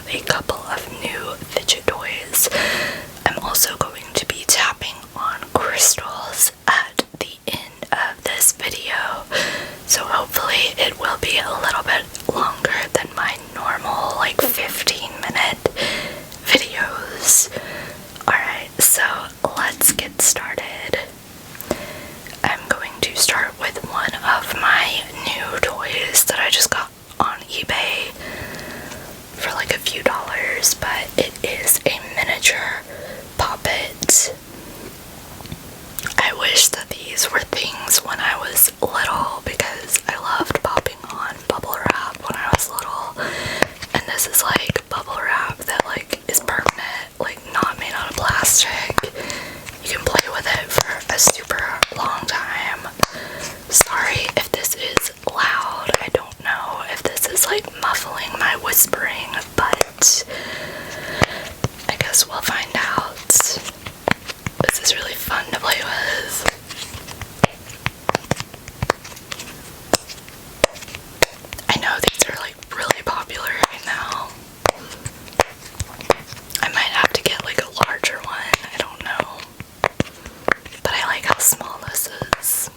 have a couple of new fidget toys. I'm also going to be tapping on crystals at the end of this video, so hopefully it will be a little bit longer than my normal like 15-minute videos. Alright, so let's get started. I'm going to start with one of my new toys that I just got on eBay for like a few dollars, but it is a miniature puppet. I wish that these were things when I was little, because I loved popping on bubble wrap when I was little, and this is like bubble wrap that like is permanent, like not made out of plastic. You can play with it for a super long time. Sorry if this is loud. I don't know if this is like muffling my whispering, but I guess we'll find out. This is really fun to play with. I know these are like really popular right now. I might have to get like a larger one, I don't know. But I like how small this is.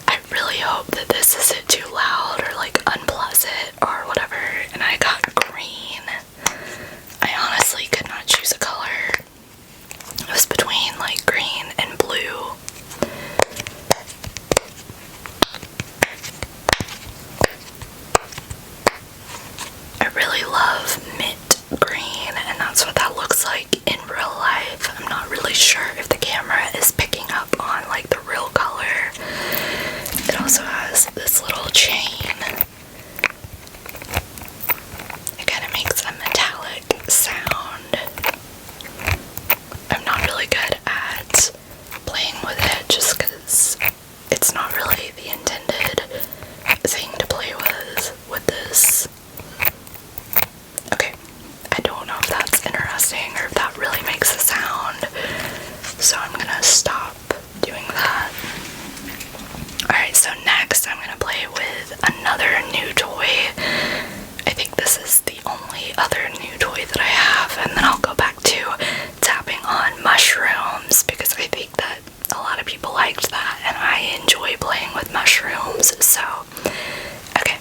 I really hope that this isn't too loud or like unpleasant or whatever. And I got green. I honestly could not choose a color. It was between like green and blue. I really love mint green, and that's what that looks like in real life. I'm not really sure if the camera is picking up on like the real color. It also has this little chain. It kind of makes a metallic sound. I'm not really good at playing with it just because it's not really the intended thing to play with this. Okay, I don't know if that's interesting or if that really makes a sound, so I'm gonna stop doing that. Alright, so next I'm gonna play with another new toy. I think this is the only other new toy that I have, and then I'll go back to tapping on mushrooms because I think that a lot of people liked that and I enjoy playing with mushrooms. So, okay,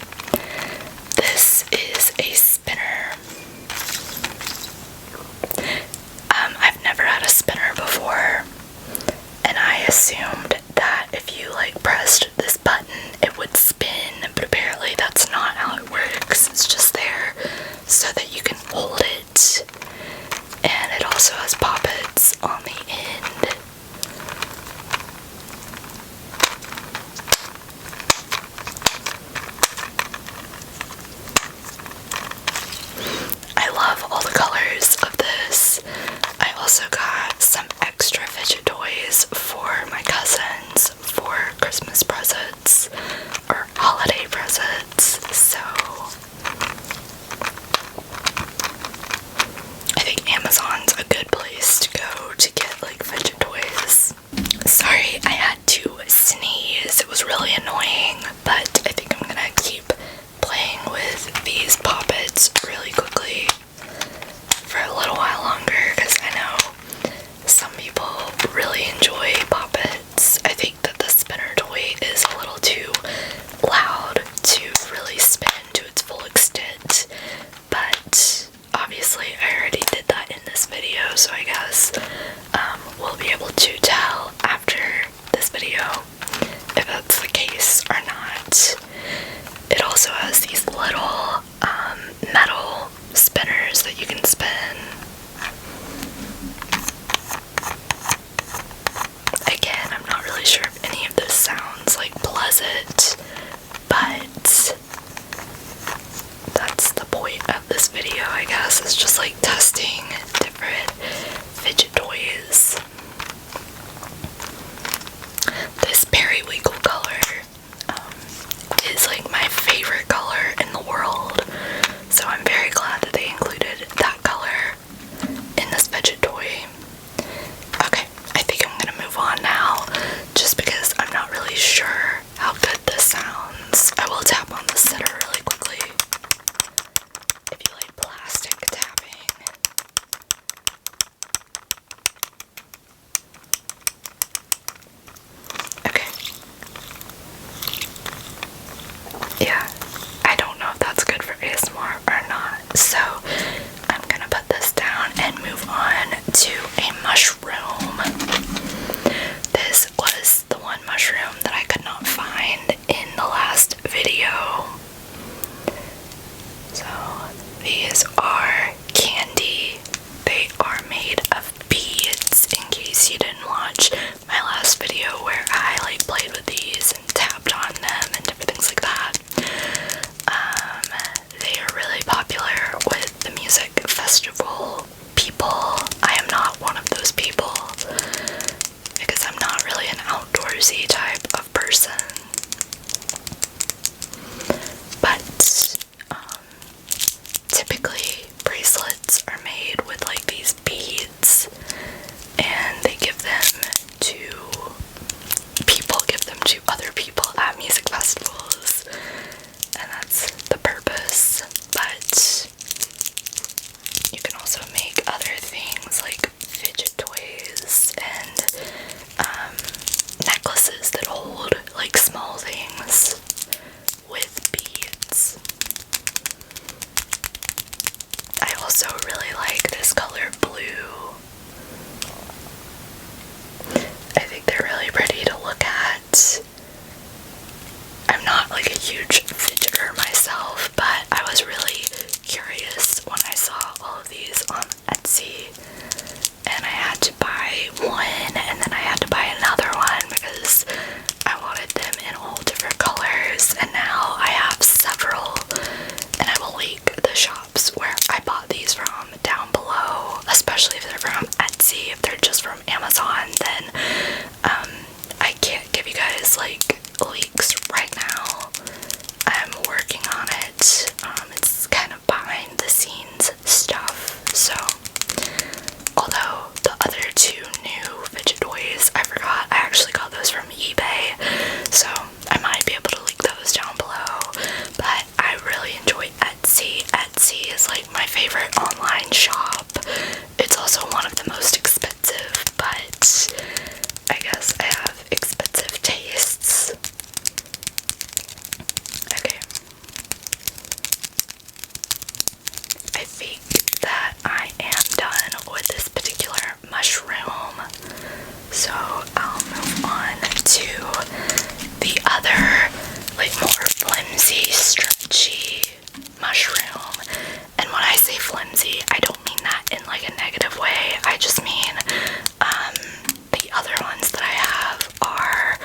this is a spinner. I've never had a spinner before, and I assumed that if you like pressed this button it would spin, but apparently that's not how it works. It's just there so that you can hold it, and it also has poppets on the end. I love all the colors of this. I also got some extra fidget toys for my cousins for Christmas presents or holiday presents, so I think Amazon's a good place to go to get like fidget toys. Sorry, I had to sneeze. It was really annoying, but I think I'm gonna keep playing with these poppets really quickly for a little while longer because I know some people really enjoy poppets. I think that the spinner toy is a little too loud to really spin to its full extent, but obviously I already did that in this video, so I guess we'll be able to tell after this video if that's the case or not. It also has these little metal spinners that you can spin. Again, I'm not really sure if any of this sounds like pleasant, but that's the point of this video, I guess. It's just like testing different fidget toys. from Amazon, then I can't give you guys like leaks right now. I'm working on it. It's kind of behind the scenes stuff. So, although the other two new fidget toys, I forgot, I actually got those from eBay, so I might be able to link those down below. But I really enjoy Etsy. Etsy is like my favorite online shop. It's also one of the most expensive, but I guess I have expensive tastes. Okay. I think that I am done with this particular mushroom, so I'll move on to the other, like, more flimsy, stretchy mushroom. And when I say flimsy, I don't mean that in like a negative way. I just mean the other ones that I have are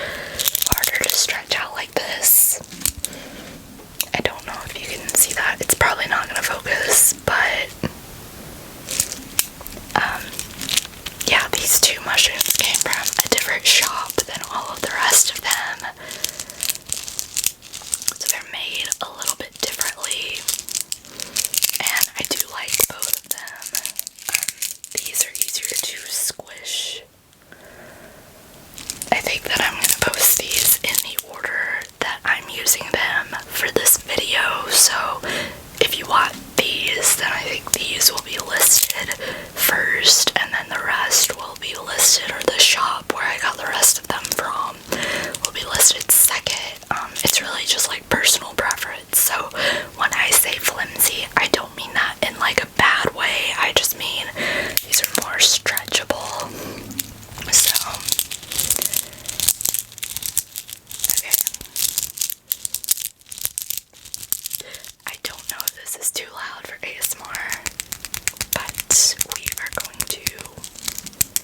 harder to stretch out like this. I don't know if you can see that. It's probably not gonna focus, but yeah, these two mushrooms came from a different shop than all of the rest of them. So they're made a little bit differently, and I do like both of them. These are easier to squish. I think that I'm going to post these in the order that I'm using them for this video, so if you want these, then I think these will be listed first, and then the rest will be listed, or the shop where I got the rest of them from will be listed second. It's really just like personal preference, so when I say flimsy, I don't mean that in like a bad way, I just mean these are more stretchable. So, okay. I don't know if this is too loud for ASMR, but we are going to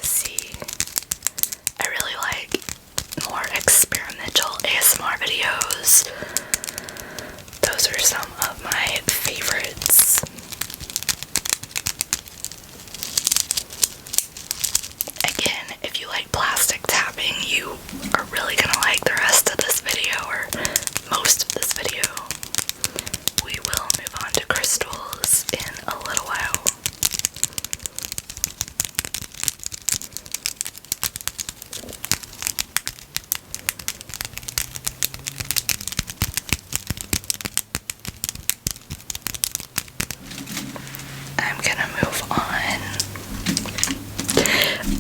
see. I really like more experimental ASMR videos. Those are some of my favorites. Again, if you like plastic tapping, you are really gonna like the rest of this video, or most of this video. We will move on to crystals in a little while. I'm gonna move on.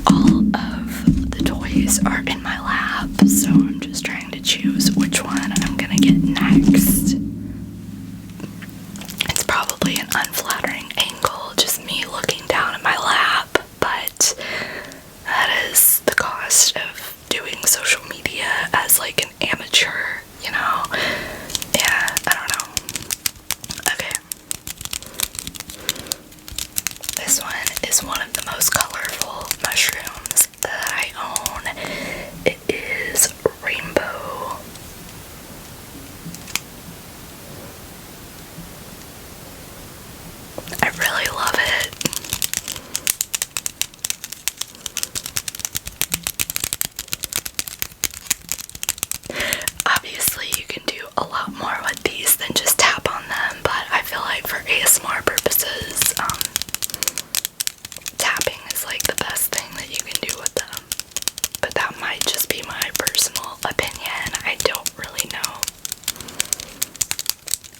All of the toys are in my lap, so I'm just trying to choose which one I'm gonna get next. It's probably an unflattering angle, just me looking down at my lap, but that is the cost of doing social media as like an amateur, you know? Yeah, I don't know. Okay. This one is one of the most colorful mushrooms that I own. It is rainbow. I really love it. Obviously, you can do a lot more with these than just tap on them, but I feel like for ASMR purposes, tapping is like the best thing that you can do with them. But that might just be my personal opinion. I don't really know.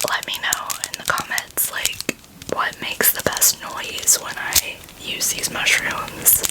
Let me know in the comments, like, what makes the best noise when I use these mushrooms.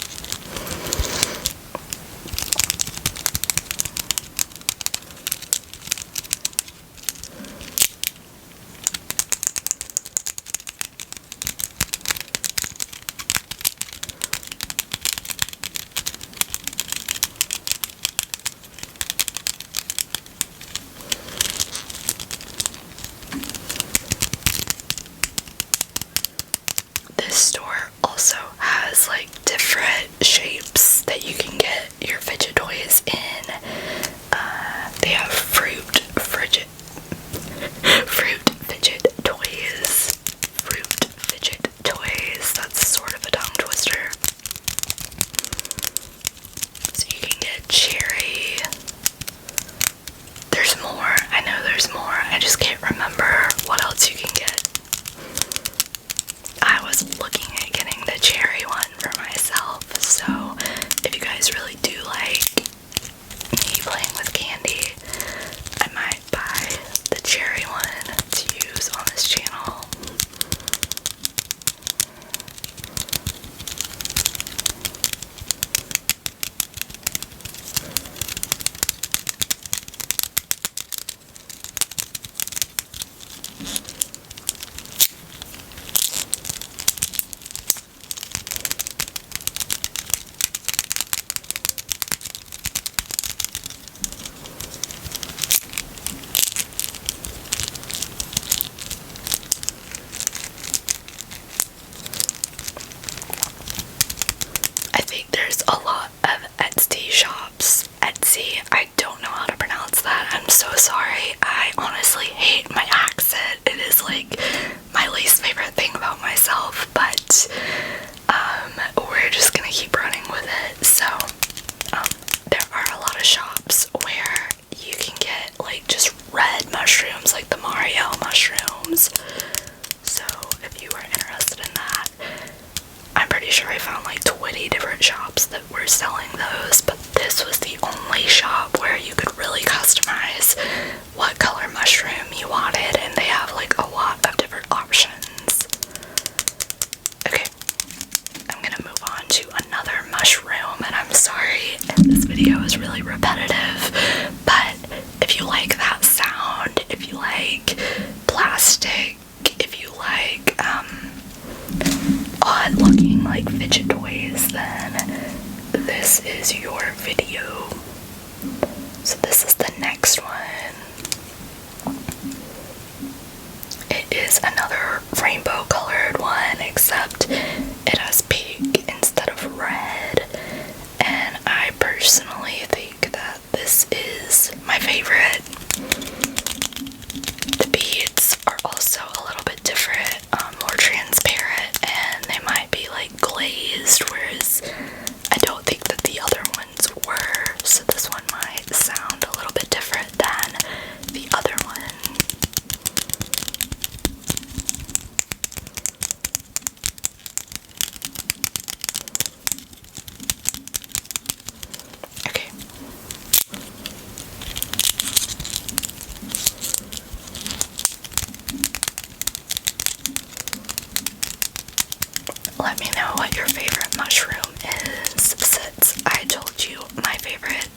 closed, but this was the only shop where you could really customize what color mushroom you wanted, and they have like a lot of different options. Okay, I'm gonna move on to another mushroom, and I'm sorry this video is really repetitive, but if you like that sound, if you like plastic, if you like odd looking like fidget toys, then this is your video. So this is the next one. It is another rainbow colored one, except it has pink instead of red, and I personally think that this is my favorite. The beads are also a little bit different, more transparent, and they might be like glazed, whereas I don't think that the other ones were, so this one might sound a little bit different than the other one. Okay. Let me know what your favorite mushroom is, since I told you my favorite.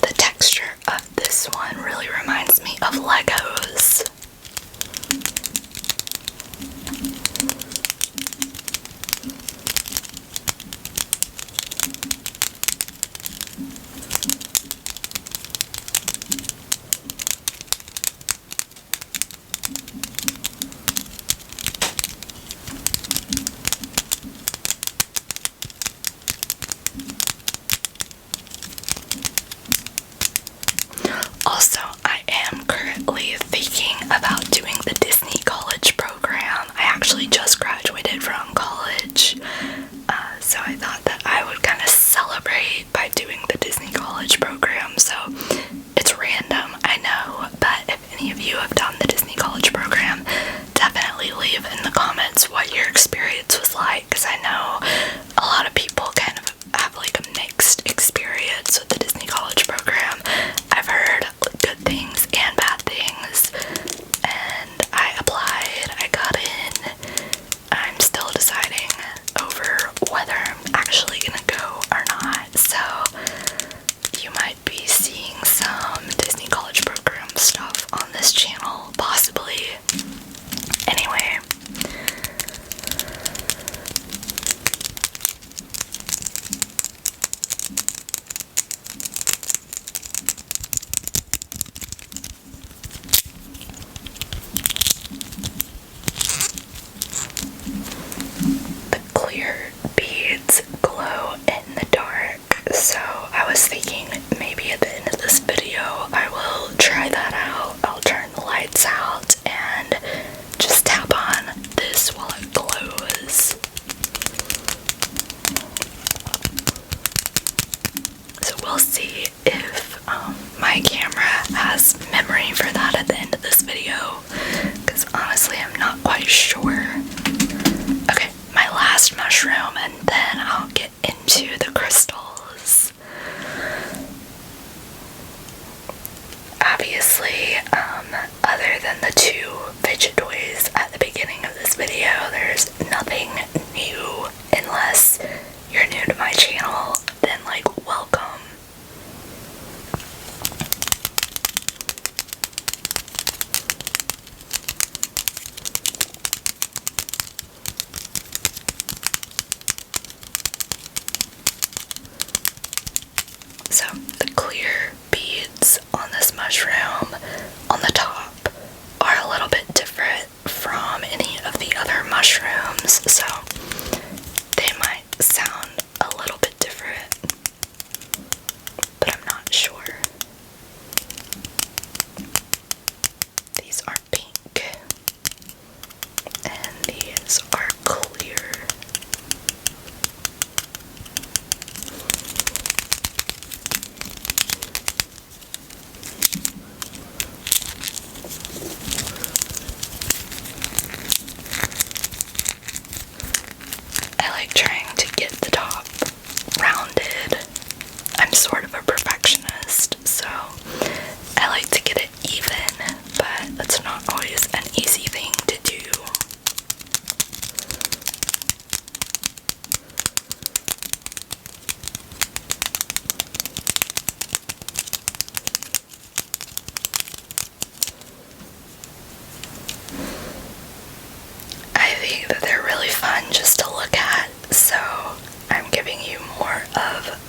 The texture of this one really reminds me of Legos. Also, I am currently thinking about doing the Disney College program. I actually just graduated from college, so I thought that I would kind of celebrate by doing the Disney College program. So it's random, I know, but if any of you have done the Disney College program, definitely leave in the comments what your experience was like, because I know a lot of people kind of have like a mixed experience with the Disney College program. I've heard good things and bad things, and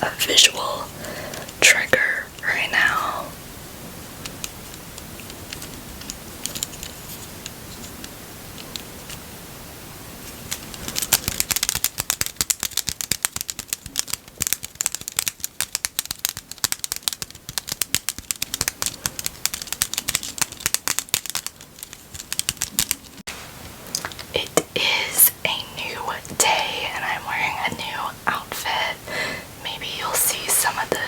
a visual trigger right now. It is a new day and I'm wearing a new outfit. Maybe you'll see some of the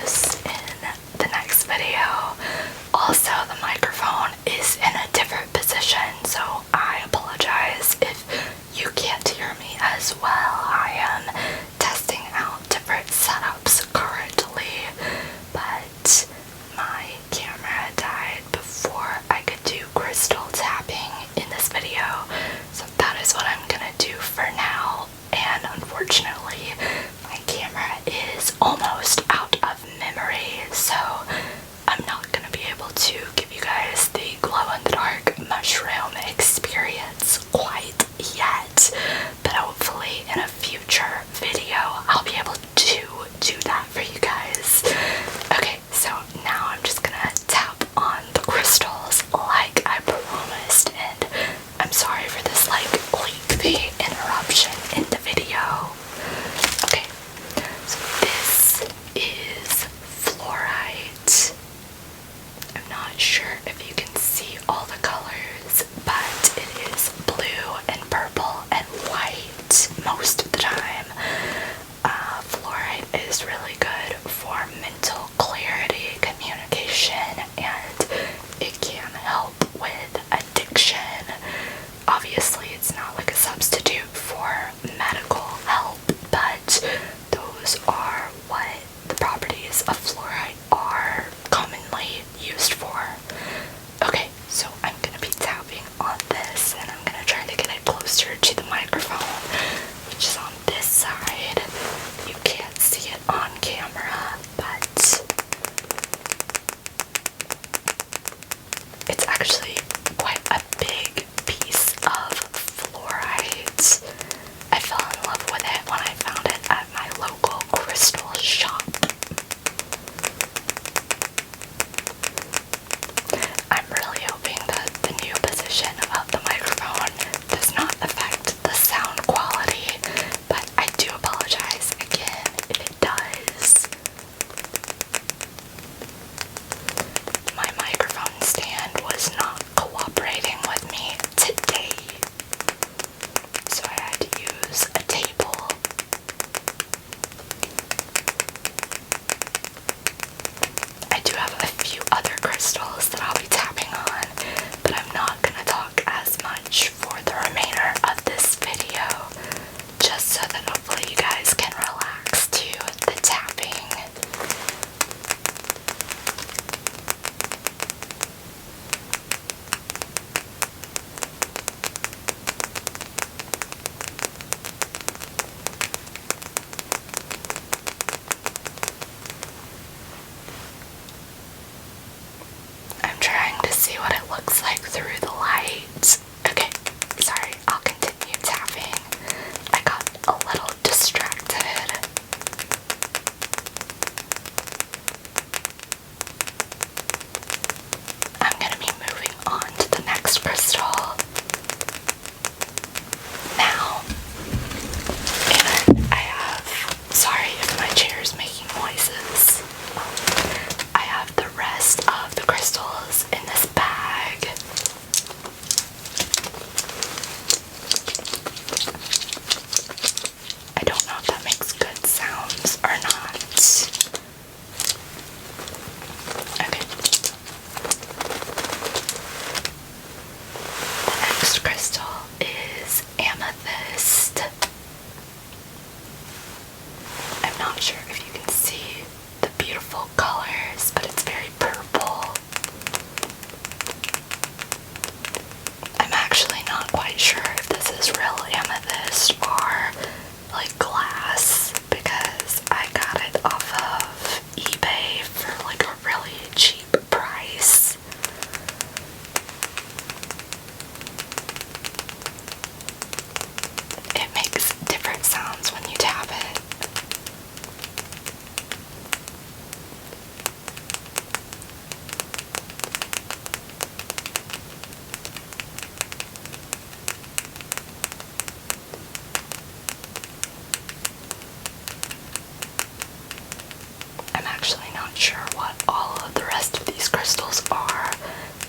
not sure what all of the rest of these crystals are,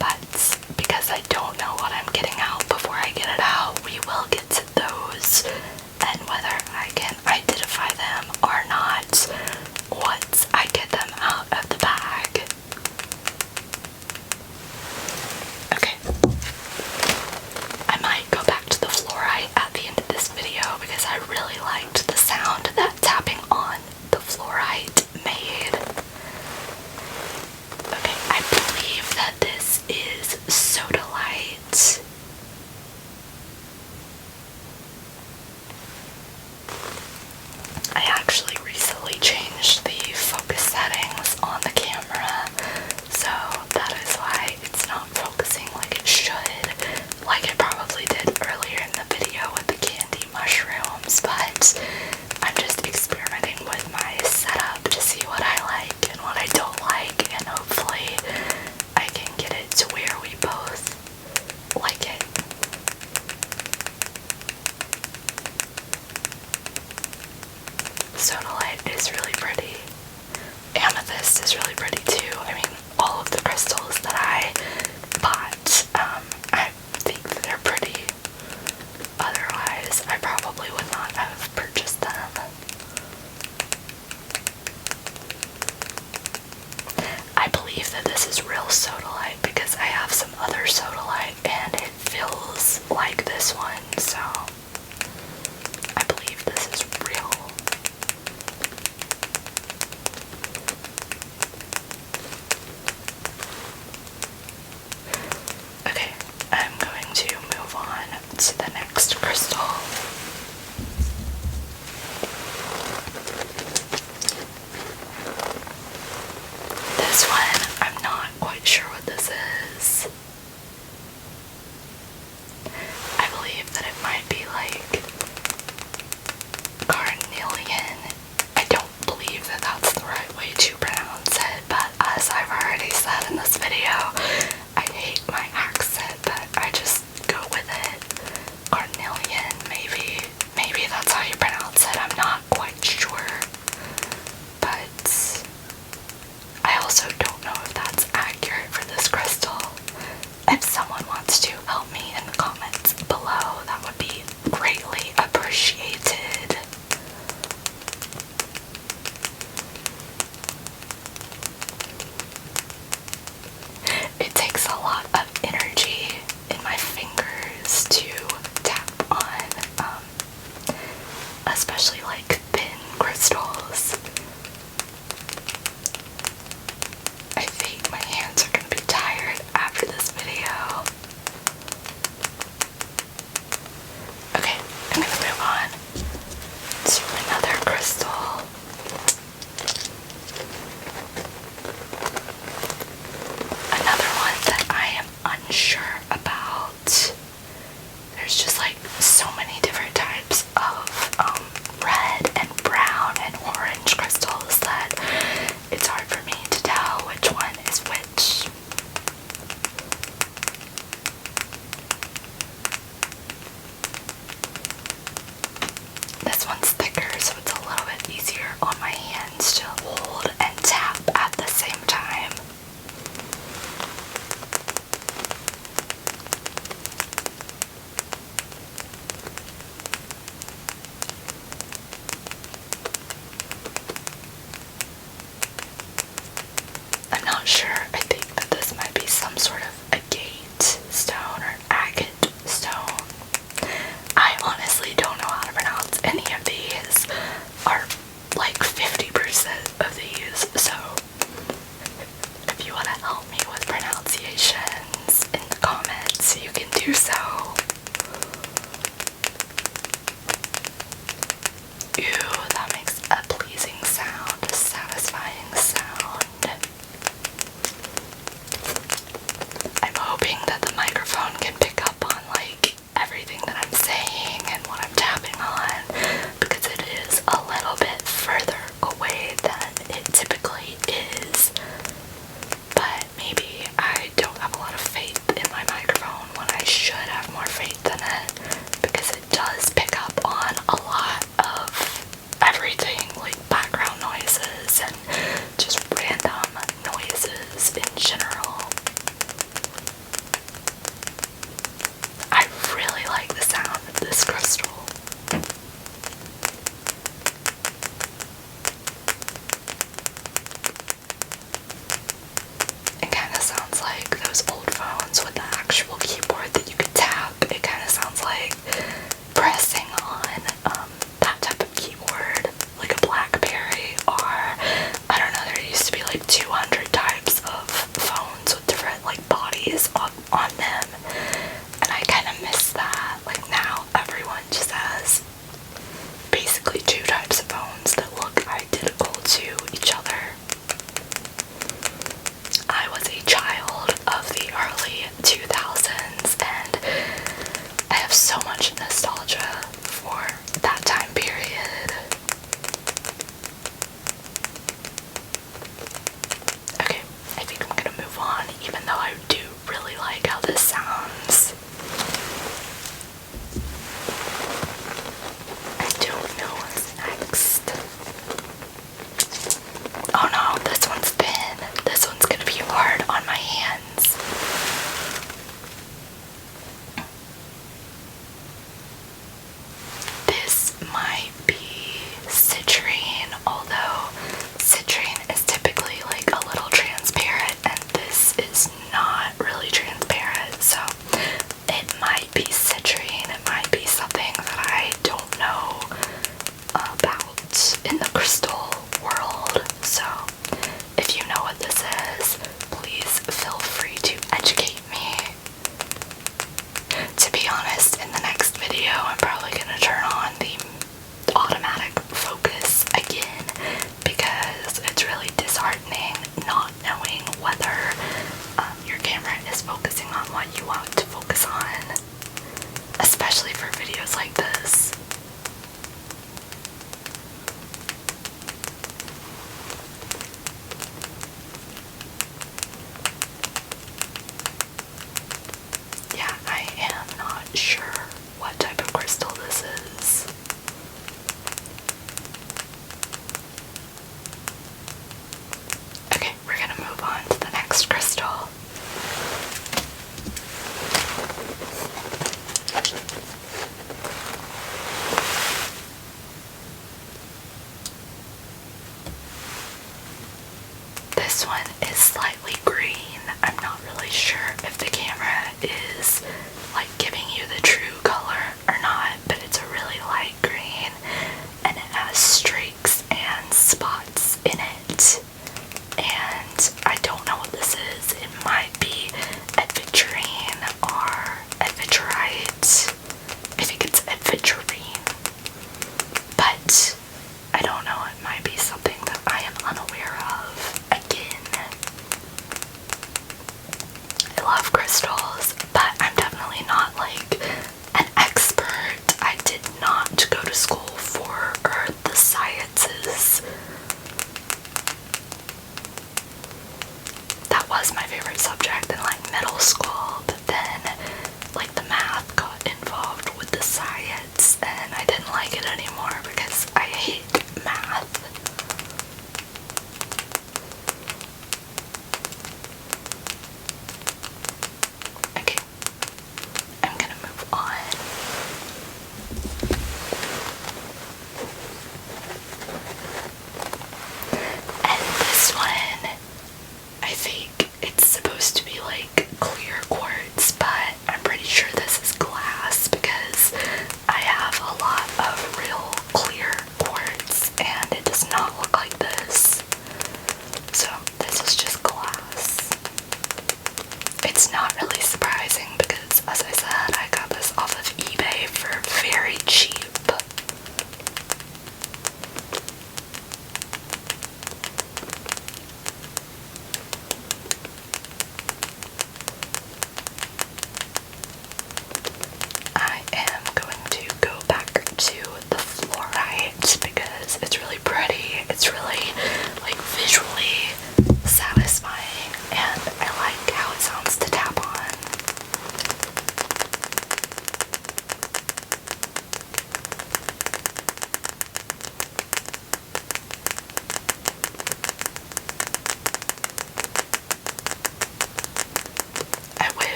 but because I don't know what I'm getting out before I get it out, we will get to those, and whether I can identify them or not once I get them out of the bag. Okay. I might go back to the fluorite at the end of this video because I really liked the sound that tapping on the fluorite made. Okay, I believe that this is Sodalite. I actually recently changed the focus settings on the camera, so that is why it's not focusing like it should, like it probably did earlier in the video with the Kandi Mushrooms, but I'm just experimenting with my setup to see what I like and what I don't like, and hopefully I can get it to where we both like it. Sodalite is really pretty. Amethyst is really pretty too. I mean, all of the crystals that I bought, I think that they're pretty. Otherwise, I probably would not have purchased them. I believe that this is real Sodalite because I have some other Sodalite and it feels like this one, so I believe this is real. Okay, I'm going to move on to the next crystal. This one, I'm not quite sure what this is. I believe that it might be like carnelian. I don't believe that that's the right way to pronounce it, but as I've already said in this video, I hate my accent, but I just go with it. Carnelian, maybe that's how you pronounce it. I'm not quite sure, but I also don't know if that's accurate for this crystal. If someone wants to help me in the comments below, that would be greatly appreciated. It takes a lot of energy in my fingers to tap on, especially like thin crystals. I think my hands are going to be tired after this video. Okay, I'm going to move on to another crystal. Another one that I am unsure about. There's just like so many different types of red and brown and orange crystals that it's hard for me to tell which one is which. This one's thicker, so it's a little bit easier on my hands to hold and tap at the same time. I'm not sure. I think that this might be some sort of agate stone or agate stone. I honestly don't know how to pronounce any of these, or like 50% of these, so if you want to help me with pronunciations in the comments, you can do so. Ooh, that makes a pleasing sound, a satisfying sound. I think I'm gonna move on, even though I do really like how this sounds. I don't know what's next. Oh no, this one's thin. This one's gonna be hard on my hands. This might be citrine, although citrine is typically like a little transparent, and this is not really transparent, so it might be citrine. It might be something that I don't know about in the crystal world. So if you know what this is, please feel free to educate me. To be honest, in the next video, I'm probably gonna turn on the automatic focus again because it's really disheartening not knowing whether your camera is focusing on what you want to focus on, especially for videos like this. Yeah, I am not sure what type of crystal this is. Okay, we're gonna move on to the next crystal. This one is slightly green. I'm not really sure if the camera is like giving you the true color or not.